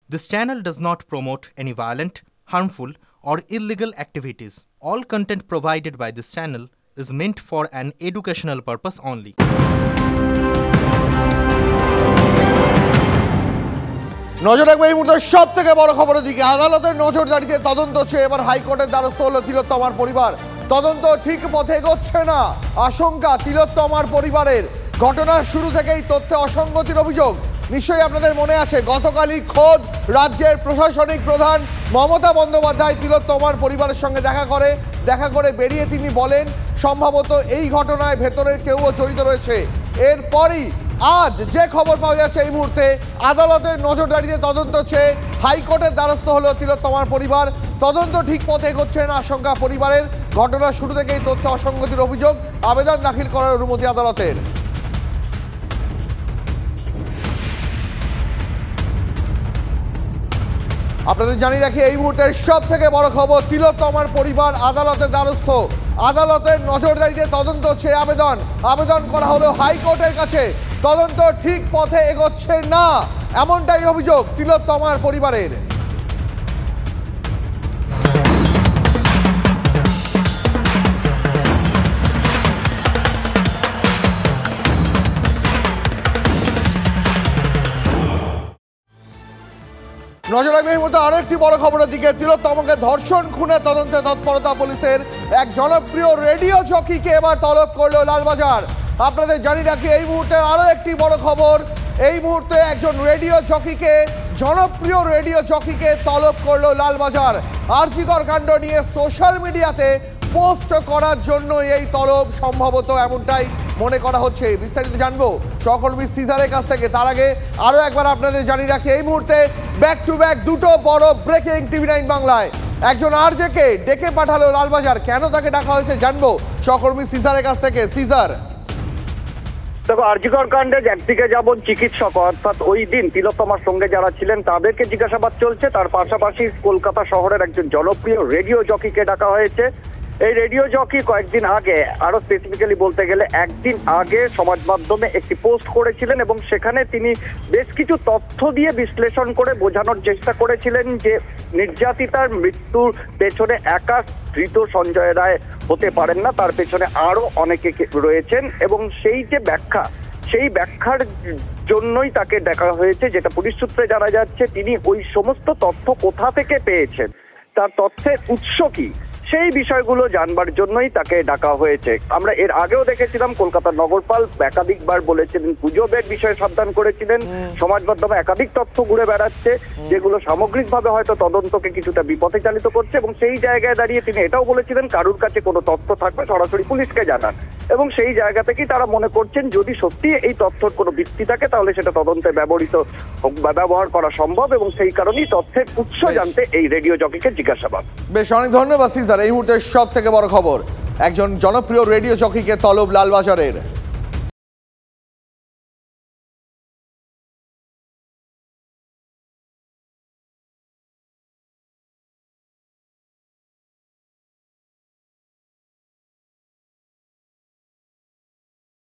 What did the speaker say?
This channel does not promote any violent, harmful, or illegal activities. All content provided by this channel is meant for an educational purpose only. নজর রাখবে এই মুহূর্তে সব থেকে বড় খবরের দিকে। আদালতের নজরদারিতে তদন্ত হচ্ছে, এবার হাইকোর্টের দ্বারস্থ হলো তিলোত্তমার পরিবার। তদন্ত ঠিক পথে এগোচ্ছে না, আশঙ্কা তিলোত্তমার পরিবারের। ঘটনার শুরু থেকেই তথ্যে অসঙ্গতির অভিযোগ। নিশ্চয়ই আপনাদের মনে আছে, গতকালই খোদ রাজ্যের প্রশাসনিক প্রধান মমতা বন্দ্যোপাধ্যায় তিলোত্তমার পরিবারের সঙ্গে দেখা করে বেরিয়ে তিনি বলেন সম্ভবত এই ঘটনায় ভেতরের কেউও জড়িত রয়েছে। এরপরই আজ যে খবর পাওয়া যাচ্ছে, এই মুহূর্তে আদালতের নজরদারিতে তদন্ত হচ্ছে, হাইকোর্টের দ্বারস্থ হলো তিলোত্তমার পরিবার। তদন্ত ঠিক পথে এগোচ্ছে না, আশঙ্কা পরিবারের। ঘটনার শুরু থেকেই তথ্য অসঙ্গতির অভিযোগ, আবেদন দাখিল করার অনুমতি আদালতের। আপনাদের জানিয়ে রাখি, এই মুহূর্তের সব থেকে বড় খবর, তিলোত্তমার পরিবার আদালতের দ্বারস্থ। আদালতের নজরদারিতে তদন্ত হচ্ছে, আবেদন করা হলো হাইকোর্টের কাছে। তদন্ত ঠিক পথে এগোচ্ছে না, এমনটাই অভিযোগ তিলোত্তমার পরিবারের। নজর রাখবে এই মুহূর্তে আরো একটি বড় খবরের দিকে। তিলোত্তমাকে ধর্ষণ খুনে তদন্তে তৎপরতা পুলিশের। এক জনপ্রিয় রেডিও জকিকে এবার তলব করলো লালবাজার। আপনাদের জানিয়ে রাখি, এই মুহূর্তে আরো একটি বড় খবর। এই মুহূর্তে একজন জনপ্রিয় রেডিও জকিকে তলব করলো লালবাজার। আরজিকর কাণ্ড নিয়ে সোশ্যাল মিডিয়াতে পোস্ট করার জন্য এই তলব, সম্ভবত এমনটাই মনে করা হচ্ছে। বিস্তারিত জানবো সহকর্মী সিজারের কাছ থেকে। তার আগে আরো একবার আপনাদের জানিয়ে রাখি, এই মুহূর্তে ব্যাক টু ব্যাক দুটো বড় ব্রেকিং টিভি9 বাংলায়। একজন আরজেকে ডেকে পাঠালো লালবাজার, কেন তাকে ডাকা হয়েছে জানবো সহকর্মী সিজারের কাছ থেকে। সিজার, দেখো, আরজিকর কাণ্ডে একদিকে যেমন চিকিৎসক, অর্থাৎ ওই দিন তিলোত্তমার সঙ্গে যারা ছিলেন তাদেরকে জিজ্ঞাসাবাদ চলছে, তার পাশাপাশি কলকাতা শহরের একজন জনপ্রিয় রেডিও জকিকে ডাকা হয়েছে। এই রেডিও জকি কয়েকদিন আগে, আরো স্পেসিফিক্যালি বলতে গেলে একদিন আগে সমাজ মাধ্যমে একটি পোস্ট করেছিলেন এবং সেখানে তিনি বেশ কিছু তথ্য দিয়ে বিশ্লেষণ করে বোঝানোর চেষ্টা করেছিলেন যে নির্যাতিতার মৃত্যুর পেছনে একা ধৃত সঞ্জয় রায় হতে পারেন না, তার পেছনে আরো অনেকে রয়েছেন। এবং সেই যে ব্যাখ্যা, সেই ব্যাখ্যার জন্যই তাকে দেখা হয়েছে। যেটা পুলিশ সূত্রে জানা যাচ্ছে, তিনি ওই সমস্ত তথ্য কোথা থেকে পেয়েছেন, তার তথ্যের উৎস কি, সেই বিষয়গুলো জানবার জন্যই তাকে ডাকা হয়েছে। আমরা এর আগেও দেখেছিলাম কলকাতার নগরপাল একাধিকবার বলেছিলেন, গুজবের বিষয়ে সাবধান করেছিলেন। সমাজ মাধ্যমে একাধিক তথ্য ঘুরে বেড়াচ্ছে, যেগুলো সামগ্রিকভাবে হয়তো তদন্তকে কিছুটা বিপথে চালিত করছে। এবং সেই জায়গায় দাঁড়িয়ে তিনি এটাও বলেছিলেন, কারুর কাছে কোনো তথ্য থাকবে সরাসরি পুলিশকে জানান। এবং সেই জায়গা থেকেই তারা মনে করছেন, যদি সত্যি এই তথ্যের কোনো ভিত্তি থাকে তাহলে সেটা তদন্তে ব্যবহার করা সম্ভব। এবং সেই কারণেই তথ্যের উৎস জানতে এই রেডিও জকিকে জিজ্ঞাসাবাদ। বেশ, অনেক ধন্যবাদ সিজার। এই মুহূর্তে সব থেকে বড় খবর, একজন জনপ্রিয় রেডিও জকিকে তলব লালবাজারের।